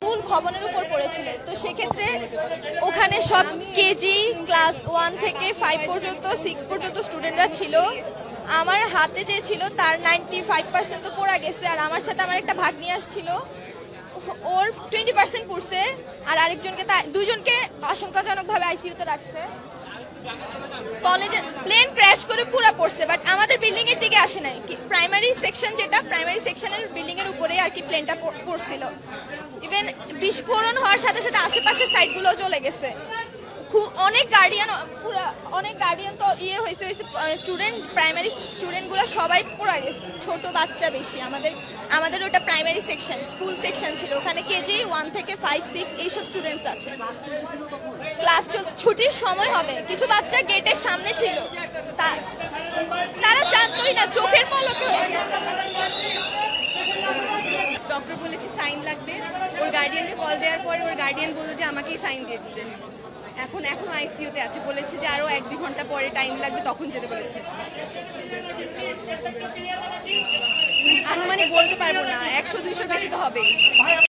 School ভবনের উপর পড়েছিল, তো সেক্ষেত্রে ওখানে সব কেজি ক্লাস 1 থেকে 5 পর্যন্ত 6 পর্যন্ত স্টুডেন্টরা ছিল। আমার হাতে যে ছিল তার 95% তো পড়া গেছে, আর আমার সাথে আমার একটা ভাগ্নি আসছিল, ওর 20% পড়ছে, আর আরেকজনকে দুজনকে আশঙ্কাজনকভাবে আইসিইউতে রাখছে। কলেজের প্লেন ক্র্যাশ করে পুরো পড়ছে, বাট আমাদের বিল্ডিং এর দিকে আসে নাই। প্রাইমারি সেকশন, যেটা প্রাইমারি সেকশনের বিল্ডিং এর উপরে আর কি প্লেনটা পড়ছিল। ইভেন বিস্ফোরণ হওয়ার সাথে সাথে আশেপাশের সাইডগুলো জ্বলে গেছে। অনেক গার্ডিয়ান তো হয়েছে, স্টুডেন্ট, প্রাইমারি স্টুডেন্টগুলো সবাই পড়া গেছে, ছোট বাচ্চা বেশি। আমাদের ওটা প্রাইমারি সেকশন, স্কুল সেকশন ছিল, ওখানে কেজি 1 থেকে 5, 6 এইসব স্টুডেন্টস আছে। ক্লাস ছুটির সময় হবে, কিছু বাচ্চা গেটের সামনে ছিল, তারা জানতোই না, চোখের পলকে হয়ে গেছে। ডক্টর বলেছে সাইন লাগবে, ওর গার্ডিয়ানকে কল দেওয়ার পরে ওর গার্ডিয়ান বললো যে আমাকেই সাইন দিয়ে দিতে। এখন আইসিইউতে আছে, বলেছে যে আরো 1-2 ঘন্টা পরে টাইম লাগবে, তখন যেতে বলেছে। আনুমানিক বলতে পারবো না, 100-200 বেশি তো হবেই।